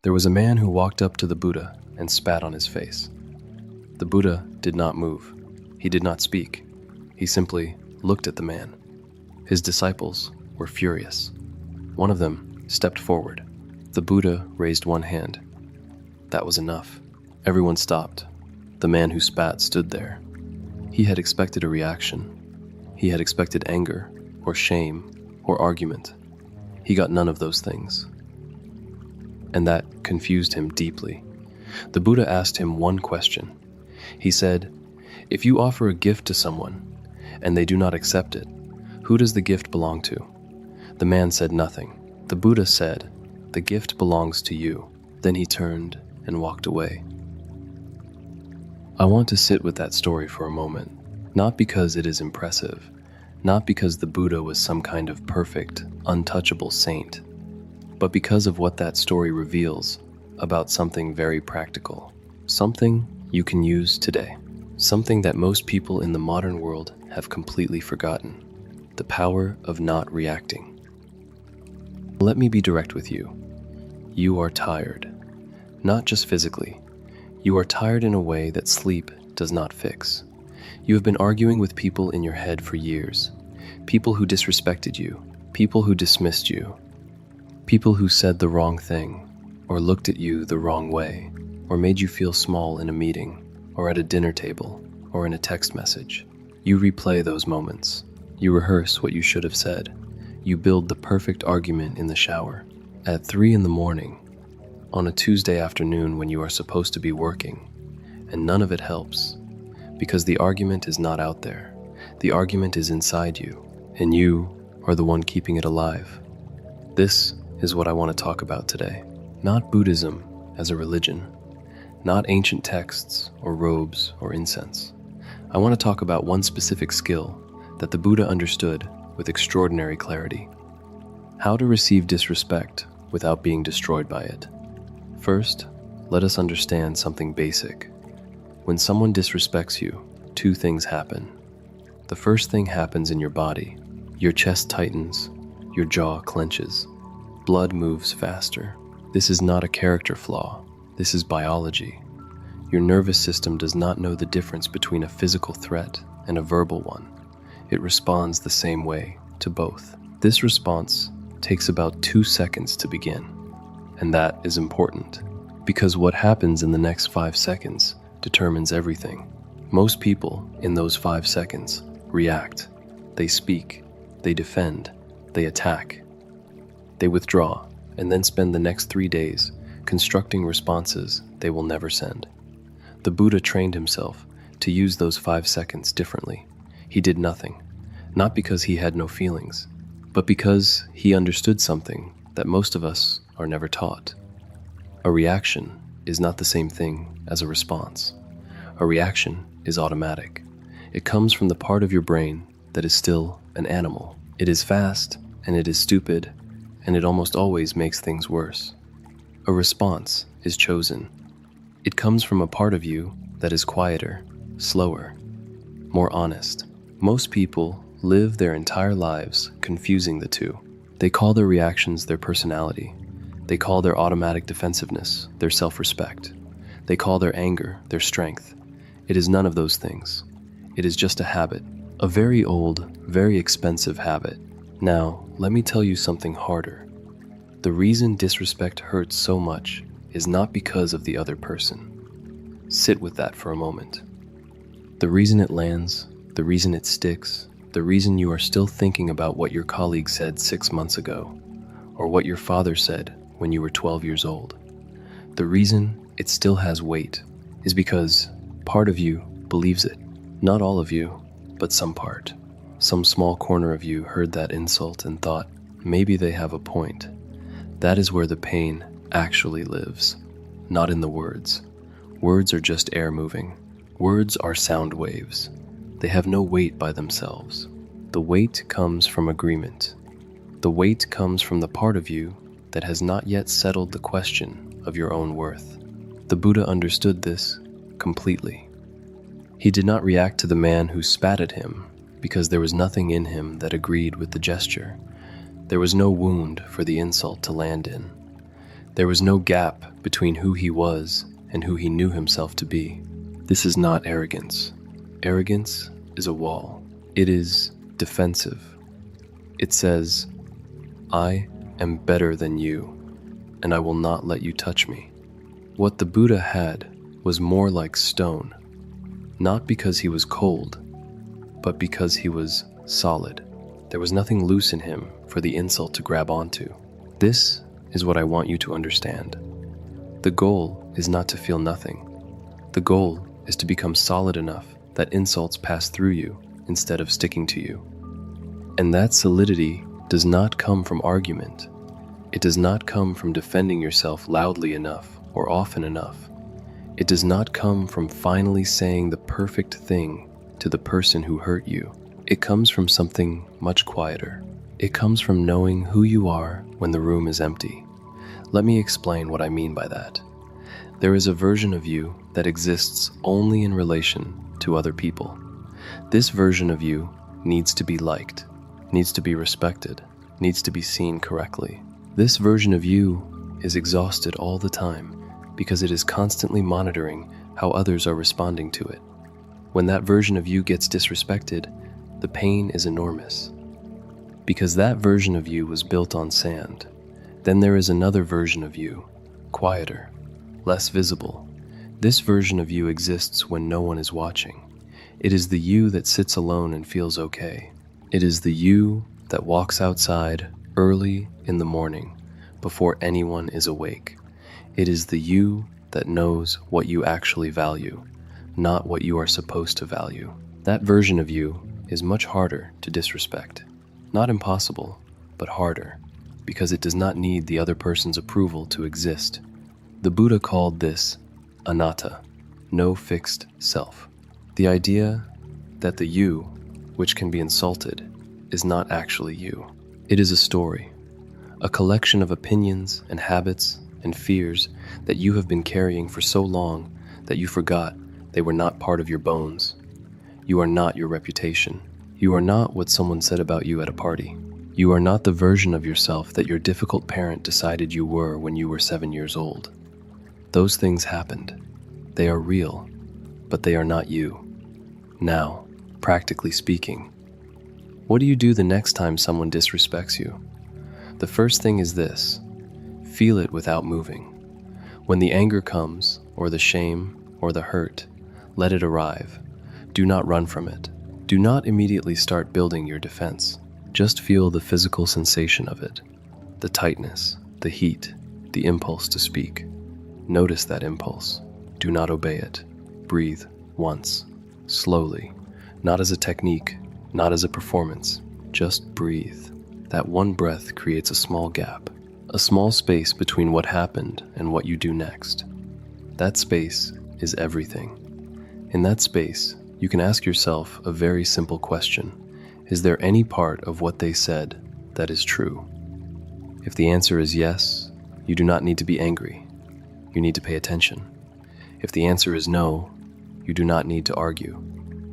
There was a man who walked up to the Buddha and spat on his face. The Buddha did not move. He did not speak. He simply looked at the man. His disciples were furious. One of them stepped forward. The Buddha raised one hand. That was enough. Everyone stopped. The man who spat stood there. He had expected a reaction. He had expected anger, or shame, or argument. He got none of those things. And that confused him deeply. The Buddha asked him one question. He said, "If you offer a gift to someone, and they do not accept it, who does the gift belong to?" The man said nothing. The Buddha said, "The gift belongs to you." Then he turned and walked away. I want to sit with that story for a moment, not because it is impressive, not because the Buddha was some kind of perfect, untouchable saint, but because of what that story reveals about something very practical, something you can use today, something that most people in the modern world have completely forgotten: the power of not reacting. Let me be direct with you. You are tired, not just physically. You are tired in a way that sleep does not fix. You have been arguing with people in your head for years, people who disrespected you, people who dismissed you, people who said the wrong thing, or looked at you the wrong way, or made you feel small in a meeting, or at a dinner table, or in a text message. You replay those moments. You rehearse what you should have said. You build the perfect argument in the shower, at 3 a.m, on a Tuesday afternoon when you are supposed to be working, and none of it helps, because the argument is not out there. The argument is inside you, and you are the one keeping it alive. This is what I want to talk about today. Not Buddhism as a religion, not ancient texts or robes or incense. I want to talk about one specific skill that the Buddha understood with extraordinary clarity: how to receive disrespect without being destroyed by it. First, let us understand something basic. When someone disrespects you, 2 things happen. The first thing happens in your body. Your chest tightens, your jaw clenches, blood moves faster. This is not a character flaw. This is biology. Your nervous system does not know the difference between a physical threat and a verbal one. It responds the same way to both. This response takes about 2 seconds to begin, and that is important, because what happens in the next 5 seconds determines everything. Most people, in those 5 seconds, react. They speak, they defend, they attack, they withdraw, and then spend the next 3 days constructing responses they will never send. The Buddha trained himself to use those 5 seconds differently. He did nothing, not because he had no feelings, but because he understood something that most of us are never taught. A reaction is not the same thing as a response. A reaction is automatic. It comes from the part of your brain that is still an animal. It is fast, and it is stupid, and it almost always makes things worse. A response is chosen. It comes from a part of you that is quieter, slower, more honest. Most people live their entire lives confusing the two. They call their reactions their personality. They call their automatic defensiveness their self-respect. They call their anger their strength. It is none of those things. It is just a habit, a very old, very expensive habit. Now, let me tell you something harder. The reason disrespect hurts so much is not because of the other person. Sit with that for a moment. The reason it lands, the reason it sticks, the reason you are still thinking about what your colleague said 6 months ago, or what your father said when you were 12 years old, the reason it still has weight is because part of you believes it. Not all of you, but some part. Some small corner of you heard that insult and thought, maybe they have a point. That is where the pain actually lives, not in the words. Words are just air moving. Words are sound waves. They have no weight by themselves. The weight comes from agreement. The weight comes from the part of you that has not yet settled the question of your own worth. The Buddha understood this completely. He did not react to the man who spat at him because there was nothing in him that agreed with the gesture. There was no wound for the insult to land in. There was no gap between who he was and who he knew himself to be. This is not arrogance. Arrogance is a wall. It is defensive. It says, I am better than you, and I will not let you touch me. What the Buddha had was more like stone, not because he was cold, but because he was solid. There was nothing loose in him for the insult to grab onto. This is what I want you to understand. The goal is not to feel nothing. The goal is to become solid enough that insults pass through you instead of sticking to you. And that solidity does not come from argument. It does not come from defending yourself loudly enough or often enough. It does not come from finally saying the perfect thing to the person who hurt you. It comes from something much quieter. It comes from knowing who you are when the room is empty. Let me explain what I mean by that. There is a version of you that exists only in relation to other people. This version of you needs to be liked, needs to be respected, needs to be seen correctly. This version of you is exhausted all the time because it is constantly monitoring how others are responding to it. When that version of you gets disrespected, the pain is enormous. Because that version of you was built on sand. Then there is another version of you, quieter, less visible. This version of you exists when no one is watching. It is the you that sits alone and feels okay. It is the you that walks outside early in the morning before anyone is awake. It is the you that knows what you actually value, not what you are supposed to value. That version of you is much harder to disrespect. Not impossible, but harder, because it does not need the other person's approval to exist. The Buddha called this anatta, no fixed self. The idea that the you, which can be insulted, is not actually you. It is a story, a collection of opinions and habits and fears that you have been carrying for so long that you forgot they were not part of your bones. You are not your reputation. You are not what someone said about you at a party. You are not the version of yourself that your difficult parent decided you were when you were 7 years old. Those things happened. They are real, but they are not you. Now, practically speaking, what do you do the next time someone disrespects you? The first thing is this: feel it without moving. When the anger comes, or the shame, or the hurt, let it arrive. Do not run from it. Do not immediately start building your defense. Just feel the physical sensation of it, the tightness, the heat, the impulse to speak. Notice that impulse. Do not obey it. Breathe once, slowly, not as a technique, not as a performance. Just breathe. That one breath creates a small gap, a small space between what happened and what you do next. That space is everything. In that space, you can ask yourself a very simple question. Is there any part of what they said that is true? If the answer is yes, you do not need to be angry. You need to pay attention. If the answer is no, you do not need to argue.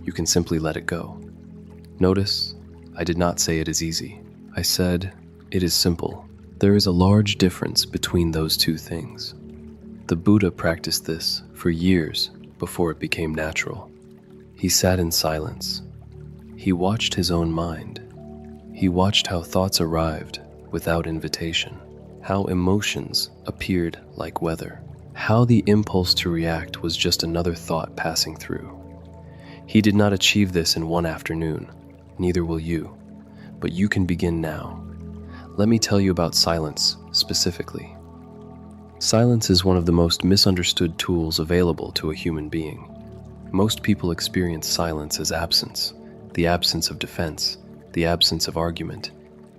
You can simply let it go. Notice, I did not say it is easy. I said it is simple. There is a large difference between those two things. The Buddha practiced this for years before it became natural. He sat in silence. He watched his own mind. He watched how thoughts arrived without invitation, how emotions appeared like weather, how the impulse to react was just another thought passing through. He did not achieve this in one afternoon, neither will you, but you can begin now. Let me tell you about silence specifically. Silence is one of the most misunderstood tools available to a human being. Most people experience silence as absence, the absence of defense, the absence of argument.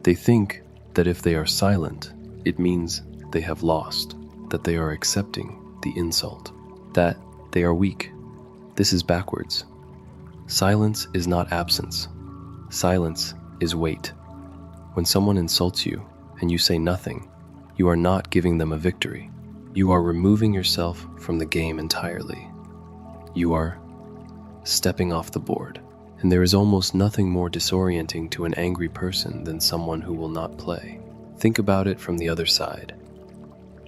They think that if they are silent, it means they have lost, that they are accepting the insult, that they are weak. This is backwards. Silence is not absence. Silence is weight. When someone insults you and you say nothing, you are not giving them a victory. You are removing yourself from the game entirely. You are stepping off the board. And there is almost nothing more disorienting to an angry person than someone who will not play. Think about it from the other side.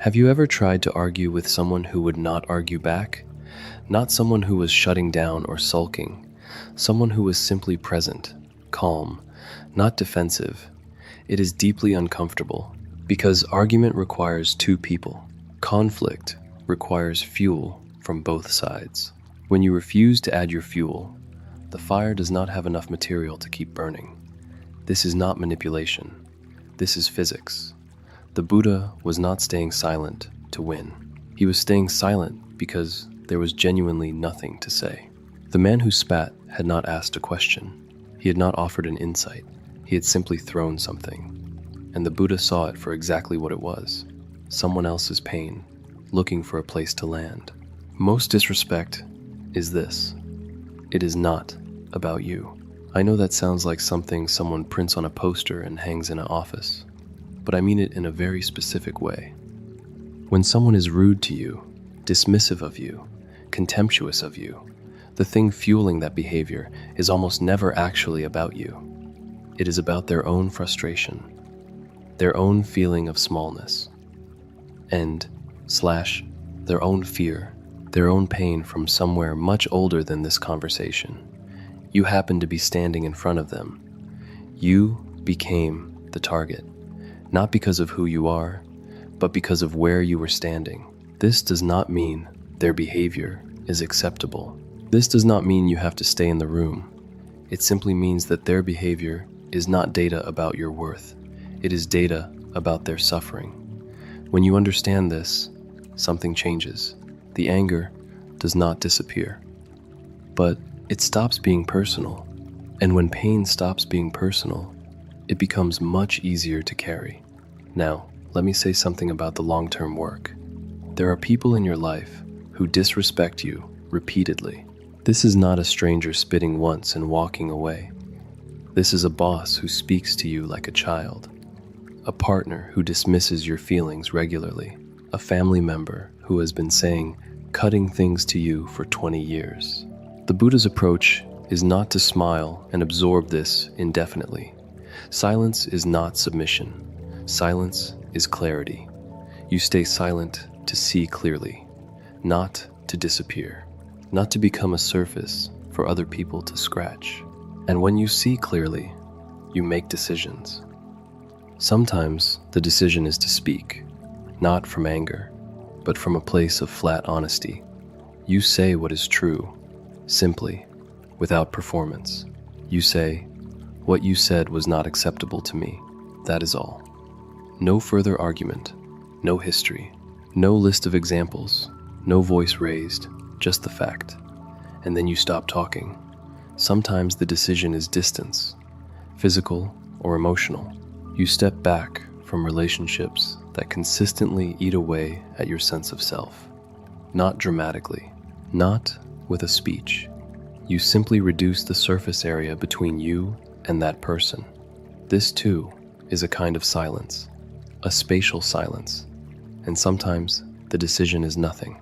Have you ever tried to argue with someone who would not argue back? Not someone who was shutting down or sulking, someone who was simply present, calm, not defensive. It is deeply uncomfortable because argument requires two people. Conflict requires fuel from both sides. When you refuse to add your fuel, the fire does not have enough material to keep burning. This is not manipulation. This is physics. The Buddha was not staying silent to win. He was staying silent because there was genuinely nothing to say. The man who spat had not asked a question. He had not offered an insight. He had simply thrown something. And the Buddha saw it for exactly what it was: someone else's pain, looking for a place to land. Most disrespect is this: it is not about you. I know that sounds like something someone prints on a poster and hangs in an office, but I mean it in a very specific way. When someone is rude to you, dismissive of you, contemptuous of you, the thing fueling that behavior is almost never actually about you. It is about their own frustration, their own feeling of smallness, and / their own fear, their own pain from somewhere much older than this conversation. You happen to be standing in front of them. You became the target, not because of who you are, but because of where you were standing. This does not mean their behavior is acceptable. This does not mean you have to stay in the room. It simply means that their behavior is not data about your worth. It is data about their suffering. When you understand this, something changes. The anger does not disappear, but it stops being personal. And when pain stops being personal, it becomes much easier to carry. Now, let me say something about the long-term work. There are people in your life who disrespect you repeatedly. This is not a stranger spitting once and walking away. This is a boss who speaks to you like a child, a partner who dismisses your feelings regularly, a family member who has been saying cutting things to you for 20 years. The Buddha's approach is not to smile and absorb this indefinitely. Silence is not submission. Silence is clarity. You stay silent to see clearly, not to disappear, not to become a surface for other people to scratch. And when you see clearly, you make decisions. Sometimes the decision is to speak, not from anger, but from a place of flat honesty. You say what is true, simply, without performance. You say, "What you said was not acceptable to me." That is all. No further argument, no history, no list of examples, no voice raised, just the fact. And then you stop talking. Sometimes the decision is distance, physical or emotional. You step back from relationships that consistently eat away at your sense of self. Not dramatically, not with a speech. You simply reduce the surface area between you and that person. This too is a kind of silence, a spatial silence. And sometimes the decision is nothing.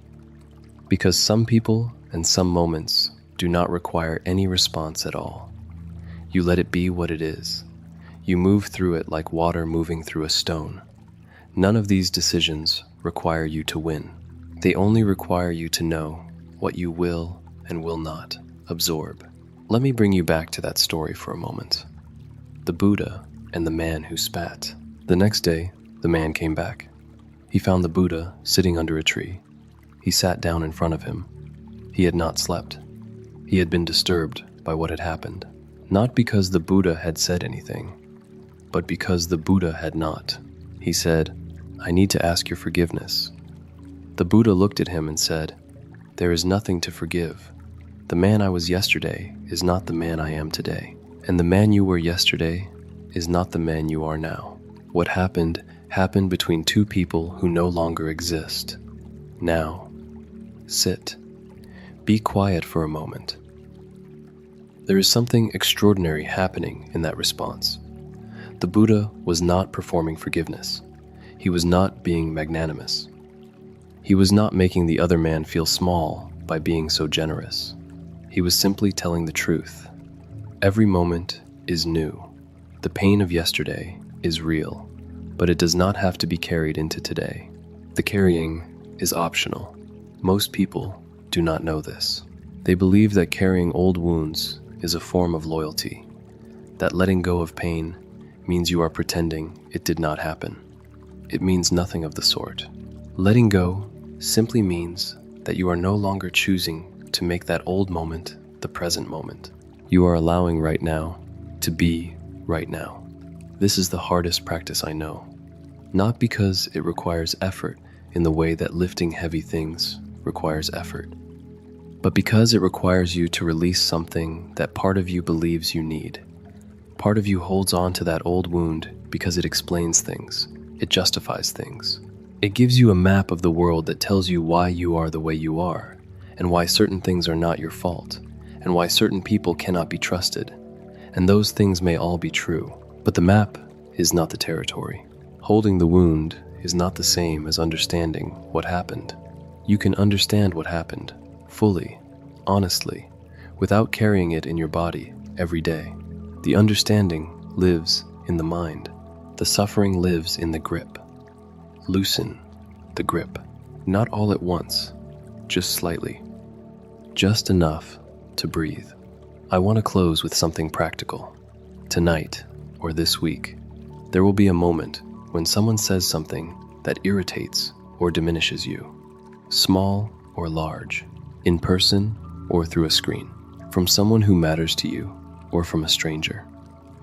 Because some people and some moments do not require any response at all. You let it be what it is. You move through it like water moving through a stone. None of these decisions require you to win. They only require you to know what you will and will not absorb. Let me bring you back to that story for a moment. The Buddha and the man who spat. The next day, the man came back. He found the Buddha sitting under a tree. He sat down in front of him. He had not slept. He had been disturbed by what had happened. Not because the Buddha had said anything, but because the Buddha had not. He said, "I need to ask your forgiveness." The Buddha looked at him and said, "There is nothing to forgive. The man I was yesterday is not the man I am today. And the man you were yesterday is not the man you are now. What happened between two people who no longer exist. Now, sit. Be quiet for a moment." There is something extraordinary happening in that response. The Buddha was not performing forgiveness. He was not being magnanimous. He was not making the other man feel small by being so generous. He was simply telling the truth. Every moment is new. The pain of yesterday is real, but it does not have to be carried into today. The carrying is optional. Most people do not know this. They believe that carrying old wounds is a form of loyalty, that letting go of pain means you are pretending it did not happen. It means nothing of the sort. Letting go simply means that you are no longer choosing to make that old moment the present moment. You are allowing right now to be right now. This is the hardest practice I know, not because it requires effort in the way that lifting heavy things requires effort, but because it requires you to release something that part of you believes you need. Part of you holds on to that old wound because it explains things, it justifies things. It gives you a map of the world that tells you why you are the way you are, and why certain things are not your fault, and why certain people cannot be trusted. And those things may all be true, but the map is not the territory. Holding the wound is not the same as understanding what happened. You can understand what happened, fully, honestly, without carrying it in your body every day. The understanding lives in the mind. The suffering lives in the grip. Loosen the grip, not all at once, just slightly, just enough to breathe. I want to close with something practical. Tonight, or this week, there will be a moment when someone says something that irritates or diminishes you, small or large, in person or through a screen, from someone who matters to you or from a stranger.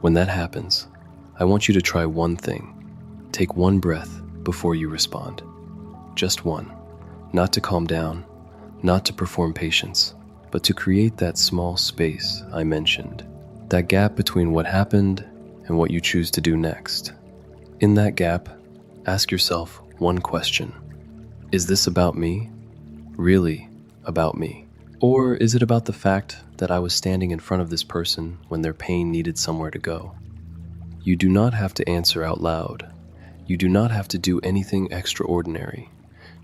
When that happens, I want you to try one thing. Take one breath before you respond. Just one. Not to calm down, not to perform patience, but to create that small space I mentioned. That gap between what happened and what you choose to do next. In that gap, ask yourself one question. Is this about me? Really about me? Or is it about the fact that I was standing in front of this person when their pain needed somewhere to go? You do not have to answer out loud. You do not have to do anything extraordinary.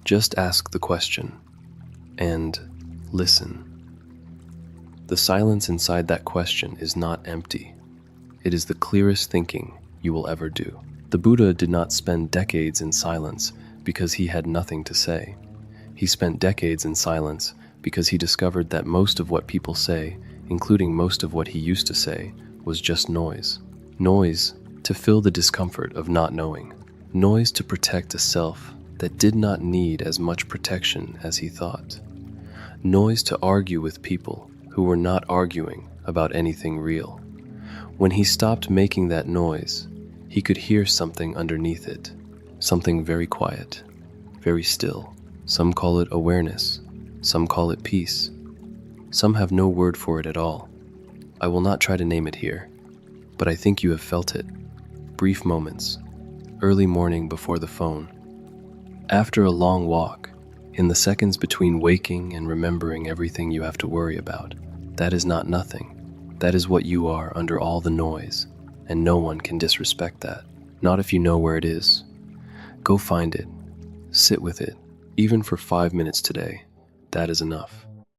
Just ask the question and listen. The silence inside that question is not empty. It is the clearest thinking you will ever do. The Buddha did not spend decades in silence because he had nothing to say. He spent decades in silence because he discovered that most of what people say, including most of what he used to say, was just noise. Noise to fill the discomfort of not knowing. Noise to protect a self that did not need as much protection as he thought. Noise to argue with people who were not arguing about anything real. When he stopped making that noise, he could hear something underneath it, something very quiet, very still. Some call it awareness, some call it peace. Some have no word for it at all. I will not try to name it here, but I think you have felt it. Brief moments, early morning before the phone, after a long walk, in the seconds between waking and remembering everything you have to worry about. That is not nothing. That is what you are under all the noise, and no one can disrespect that. Not if you know where it is. Go find it. Sit with it, even for 5 minutes today. That is enough.